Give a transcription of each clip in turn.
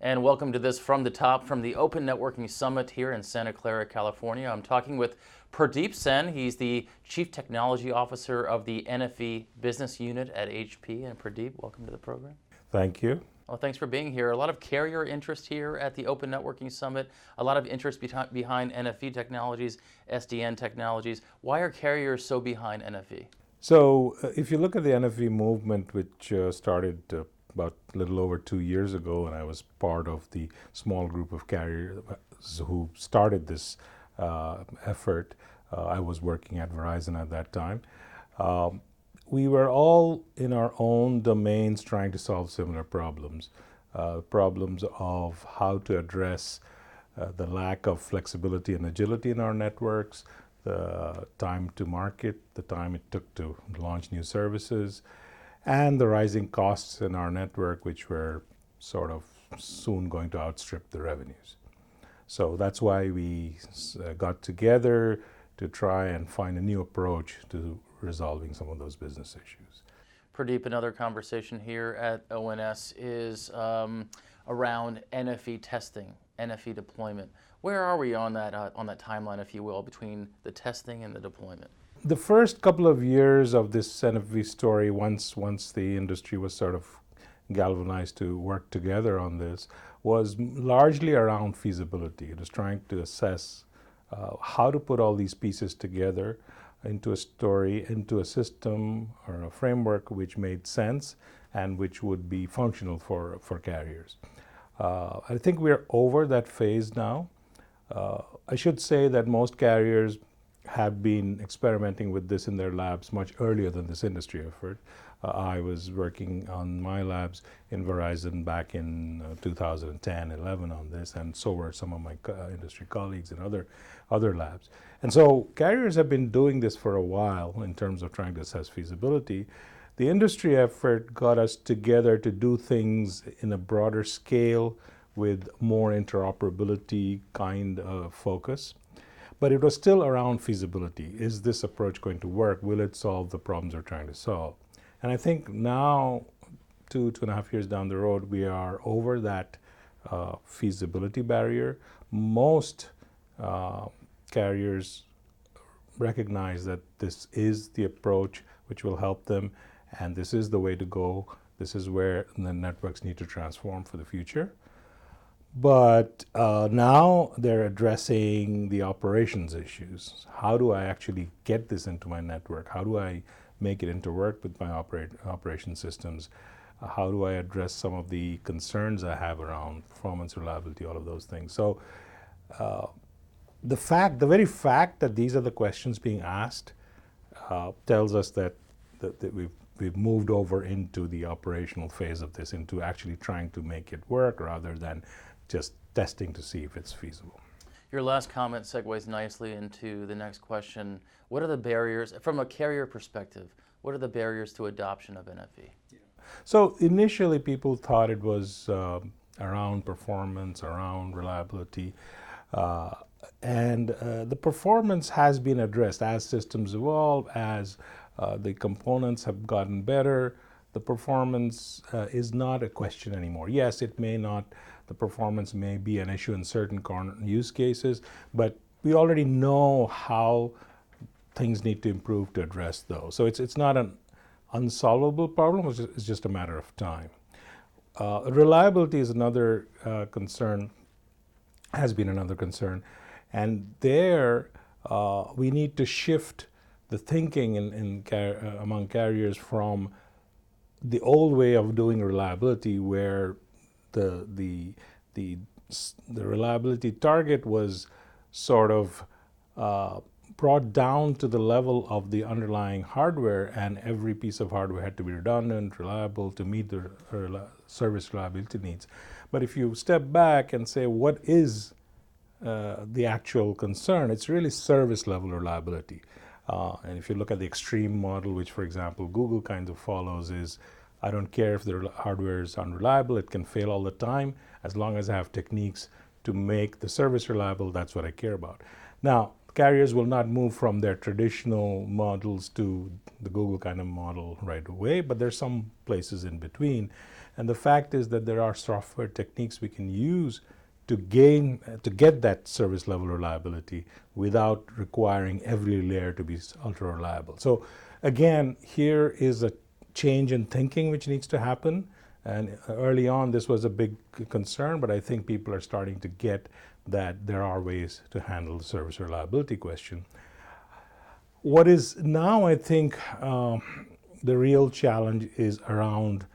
And welcome to this From the Top from the Open Networking Summit here in Santa Clara, California. I'm talking with Pradeep Sen. He's the Chief Technology Officer of the NFE Business Unit at HP. And Pradeep, welcome to the program. Thank you. Well, thanks for being here. A lot of carrier interest here at the Open Networking Summit, a lot of interest behind NFE technologies, SDN technologies. Why are carriers so behind NFE? So if you look at the NFE movement, which started about a little over 2 years ago, and I was part of the small group of carriers who started this effort. I was working at Verizon at that time. We were all in our own domains trying to solve similar problems. Problems of how to address the lack of flexibility and agility in our networks, the time to market, the time it took to launch new services, and the rising costs in our network, which were sort of soon going to outstrip the revenues. So that's why we got together to try and find a new approach to resolving some of those business issues. Pradeep, another conversation here at ONS is around NFE testing, NFE deployment. Where are we on that timeline, if you will, between the testing and the deployment? The first couple of years of this NFV story, once the industry was sort of galvanized to work together on this, was largely around feasibility. It was trying to assess how to put all these pieces together into a story, into a system or a framework which made sense and which would be functional for carriers. I think we're over that phase now. I should say that most carriers have been experimenting with this in their labs much earlier than this industry effort. I was working on my labs in Verizon back in 2010, 11 on this, and so were some of my industry colleagues in other labs. And so carriers have been doing this for a while in terms of trying to assess feasibility. The industry effort got us together to do things in a broader scale with more interoperability kind of focus. But it was still around feasibility. Is this approach going to work? Will it solve the problems we're trying to solve? And I think now, 2.5 years down the road, we are over that feasibility barrier. Most carriers recognize that this is the approach which will help them, and this is the way to go. This is where the networks need to transform for the future. But now they're addressing the operations issues. How do I actually get this into my network? How do I make it into work with my operation systems? How do I address some of the concerns I have around performance, reliability, all of those things? So the very fact that these are the questions being asked tells us that we've moved over into the operational phase of this, into actually trying to make it work rather than just testing to see if it's feasible. Your last comment segues nicely into the next question. What are the barriers, from a carrier perspective, what are the barriers to adoption of NFE? So initially people thought it was around performance, around reliability, and the performance has been addressed as systems evolve, as the components have gotten better. The performance is not a question anymore. Yes, the performance may be an issue in certain use cases, but we already know how things need to improve to address those. So it's not an unsolvable problem, it's just a matter of time. Reliability is another concern, has been another concern, and there we need to shift the thinking among carriers from the old way of doing reliability, where the reliability target was sort of brought down to the level of the underlying hardware, and every piece of hardware had to be redundant, reliable to meet the service reliability needs. But if you step back and say, what is the actual concern? It's really service level reliability. And if you look at the extreme model, which for example Google kind of follows, is I don't care if the hardware is unreliable, it can fail all the time. As long as I have techniques to make the service reliable, that's what I care about. Now, carriers will not move from their traditional models to the Google kind of model right away, but there's some places in between. And the fact is that there are software techniques we can use to get that service level reliability without requiring every layer to be ultra reliable. So again, here is a change in thinking which needs to happen. And early on, this was a big concern, but I think people are starting to get that there are ways to handle the service reliability question. What is now, I think, the real challenge is around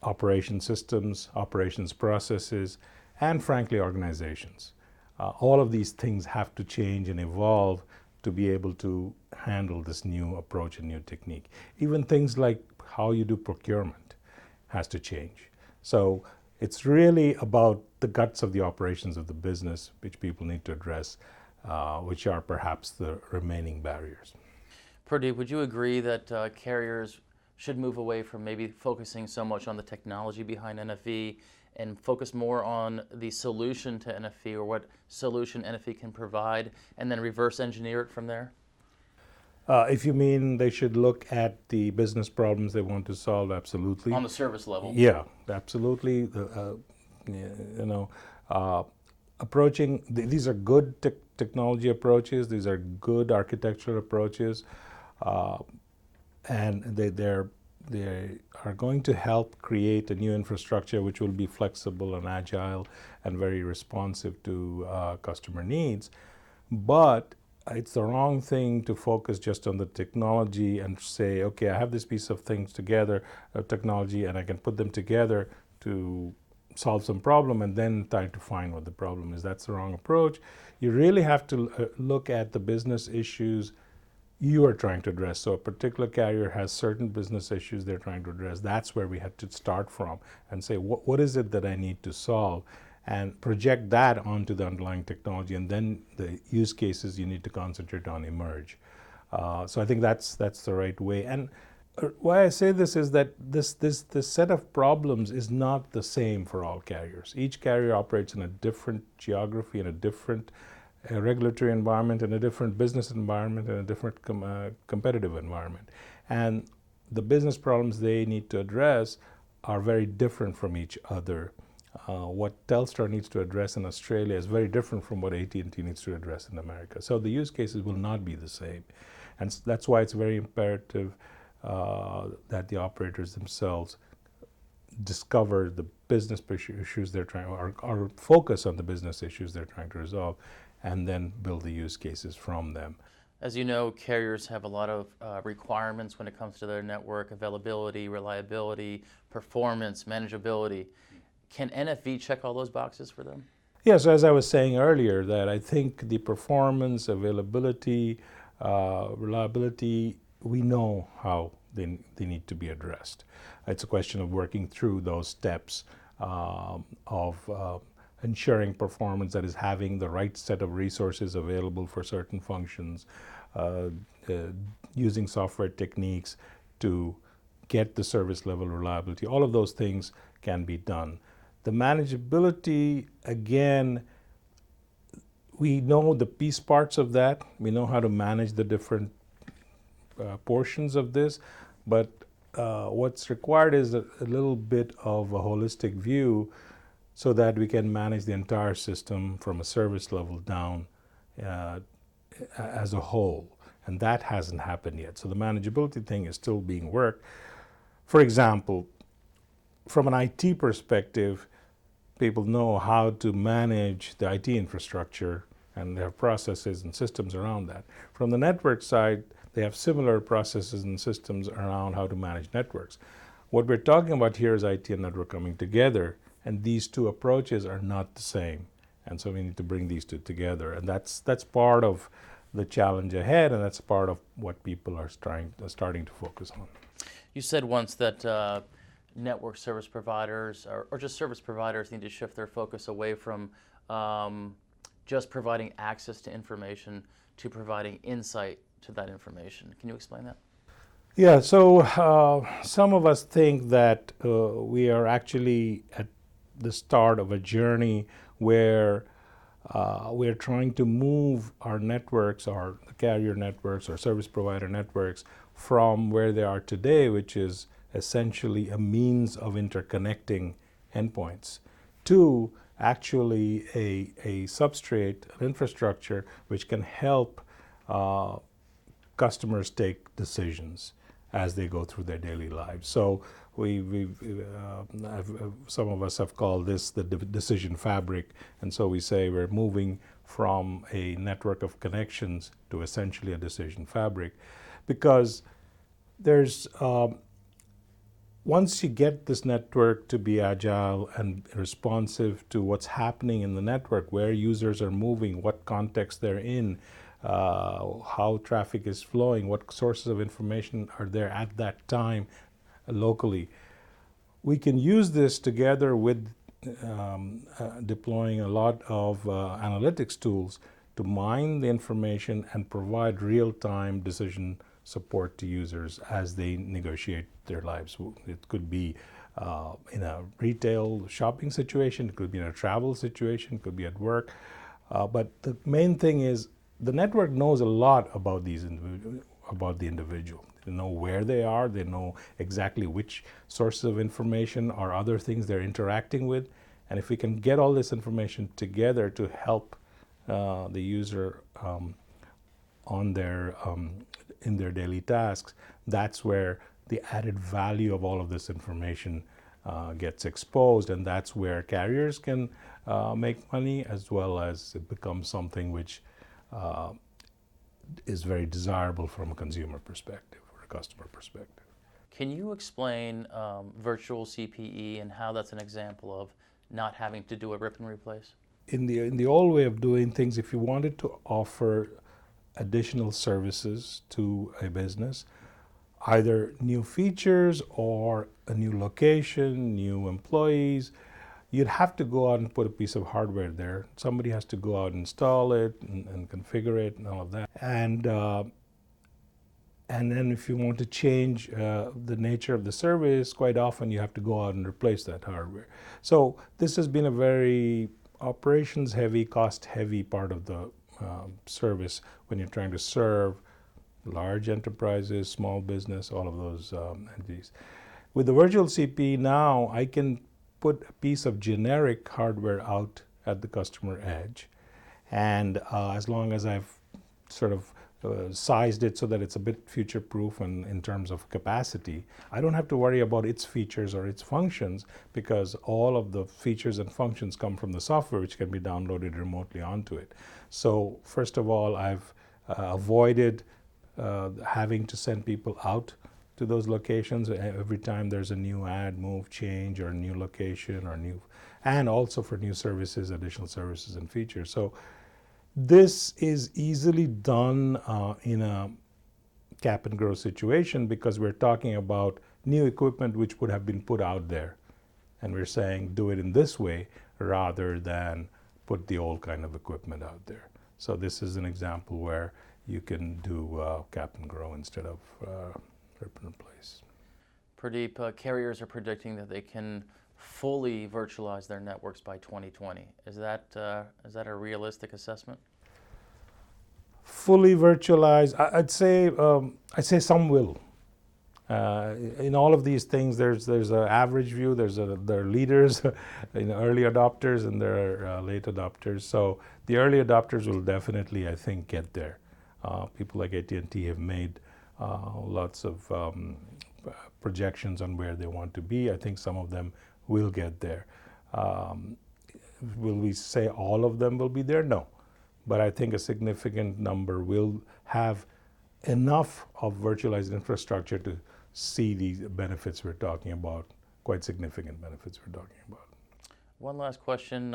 operation systems, operations processes, and frankly, organizations. All of these things have to change and evolve to be able to handle this new approach and new technique. Even things like how you do procurement has to change. So it's really about the guts of the operations of the business, which people need to address, which are perhaps the remaining barriers. Pradeep, would you agree that carriers should move away from maybe focusing so much on the technology behind NFE and focus more on the solution to NFE, or what solution NFE can provide, and then reverse engineer it from there? If you mean they should look at the business problems they want to solve, absolutely. On the service level? Yeah, absolutely. Approaching, these are good technology approaches, these are good architectural approaches, and they are going to help create a new infrastructure which will be flexible and agile and very responsive to customer needs. But it's the wrong thing to focus just on the technology and say, okay, I have this piece of things together, technology, and I can put them together to solve some problem and then try to find what the problem is. That's the wrong approach. You really have to look at the business issues you are trying to address. So a particular carrier has certain business issues they're trying to address. That's where we have to start from and say, what is it that I need to solve? And project that onto the underlying technology, and then the use cases you need to concentrate on emerge. So I think that's the right way. And why I say this is that this set of problems is not the same for all carriers. Each carrier operates in a different geography, in a different regulatory environment, in a different business environment, in a different competitive environment. And the business problems they need to address are very different from each other. What Telstra needs to address in Australia is very different from what AT&T needs to address in America. So the use cases will not be the same. And that's why it's very imperative that the operators themselves discover the business issues they're trying, or focus on the business issues they're trying to resolve, and then build the use cases from them. As you know, carriers have a lot of requirements when it comes to their network: availability, reliability, performance, manageability. Can NFE check all those boxes for them? Yeah, so as I was saying earlier, that I think the performance, availability, reliability, we know how they need to be addressed. It's a question of working through those steps of ensuring performance, that is having the right set of resources available for certain functions, using software techniques to get the service level reliability. All of those things can be done. The manageability, again, we know the piece parts of that. We know how to manage the different portions of this, but what's required is a little bit of a holistic view so that we can manage the entire system from a service level down as a whole. And that hasn't happened yet. So the manageability thing is still being worked. For example, from an IT perspective, people know how to manage the IT infrastructure and their processes and systems around that. From the network side, they have similar processes and systems around how to manage networks. What we're talking about here is IT and network coming together, and these two approaches are not the same. And so we need to bring these two together. And that's part of the challenge ahead, and that's part of what people are starting to focus on. You said once that network service providers or just service providers need to shift their focus away from just providing access to information to providing insight to that information. Can you explain that? Yeah, so some of us think that we are actually at the start of a journey where we're trying to move our networks, our carrier networks, or service provider networks, from where they are today, which is essentially a means of interconnecting endpoints, to actually a substrate, an infrastructure which can help customers take decisions as they go through their daily lives. So some of us have called this the decision fabric, and so we say we're moving from a network of connections to essentially a decision fabric, because there's once you get this network to be agile and responsive to what's happening in the network, where users are moving, what context they're in, how traffic is flowing, what sources of information are there at that time locally, we can use this together with deploying a lot of analytics tools to mine the information and provide real-time decision support to users as they negotiate their lives. It could be in a retail shopping situation, it could be in a travel situation, it could be at work. But the main thing is the network knows a lot about the individual. They know where they are, they know exactly which sources of information or other things they're interacting with. And if we can get all this information together to help the user on their in their daily tasks, that's where the added value of all of this information gets exposed, and that's where carriers can make money, as well as it becomes something which is very desirable from a consumer perspective or a customer perspective. Can you explain virtual CPE and how that's an example of not having to do a rip and replace? In the old way of doing things, if you wanted to offer additional services to a business, either new features or a new location, new employees, you'd have to go out and put a piece of hardware there. Somebody has to go out and install it and configure it and all of that. And then if you want to change the nature of the service, quite often you have to go out and replace that hardware. So this has been a very operations-heavy, cost-heavy part of the service when you're trying to serve large enterprises, small business, all of those entities. With the virtual CPE now, I can put a piece of generic hardware out at the customer edge, and as long as I've sort of sized it so that it's a bit future-proof and in terms of capacity, I don't have to worry about its features or its functions, because all of the features and functions come from the software, which can be downloaded remotely onto it. So first of all, I've avoided having to send people out to those locations every time there's a new add, move, change, or a new location, or new, and also for new services, additional services and features. So this is easily done in a cap and grow situation, because we're talking about new equipment which would have been put out there, and we're saying do it in this way rather than put the old kind of equipment out there. So this is an example where you can do cap and grow instead of rip and replace. Pradeep, carriers are predicting that they can fully virtualize their networks by 2020. Is that a realistic assessment? Fully virtualized, I'd say some will. In all of these things, there's an average view. There are leaders, early adopters, and there are late adopters. So the early adopters will definitely, I think, get there. People like AT&T have made lots of projections on where they want to be. I think some of them will get there. Will we say all of them will be there? No. But I think a significant number will have enough of virtualized infrastructure to see these benefits we're talking about, quite significant benefits we're talking about. One last question.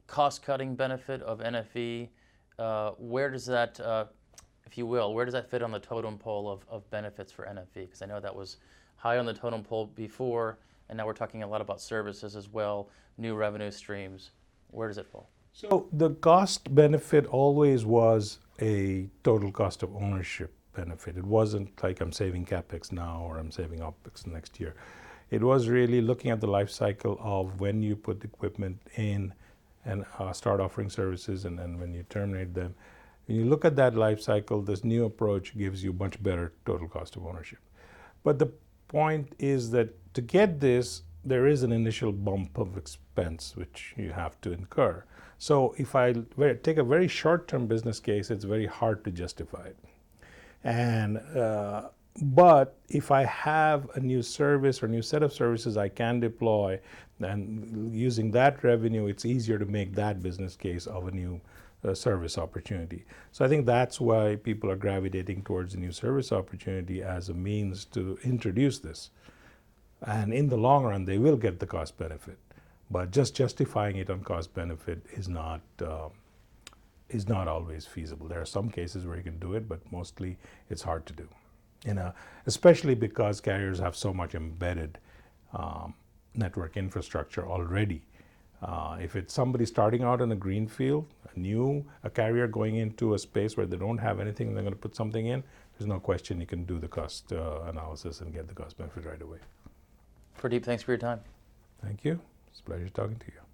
Cost-cutting benefit of NFE, where does that, if you will, where does that fit on the totem pole of benefits for NFE? Because I know that was high on the totem pole before, and now we're talking a lot about services as well, new revenue streams. Where does it fall? So the cost benefit always was a total cost of ownership benefit. It wasn't like I'm saving CapEx now or I'm saving OpEx next year. It was really looking at the life cycle of when you put equipment in and start offering services, and then when you terminate them. When you look at that life cycle, this new approach gives you much better total cost of ownership. But the point is that to get this, there is an initial bump of expense which you have to incur. So if I take a very short-term business case, it's very hard to justify it. And but if I have a new service or new set of services I can deploy, and using that revenue, it's easier to make that business case of a new service opportunity. So I think that's why people are gravitating towards a new service opportunity as a means to introduce this. And in the long run, they will get the cost benefit. But just justifying it on cost benefit is not always feasible. There are some cases where you can do it, but mostly it's hard to do. Especially because carriers have so much embedded network infrastructure already. If it's somebody starting out in a greenfield, a carrier going into a space where they don't have anything and they're going to put something in, there's no question you can do the cost analysis and get the cost benefit right away. Pradeep, thanks for your time. Thank you. It's a pleasure talking to you.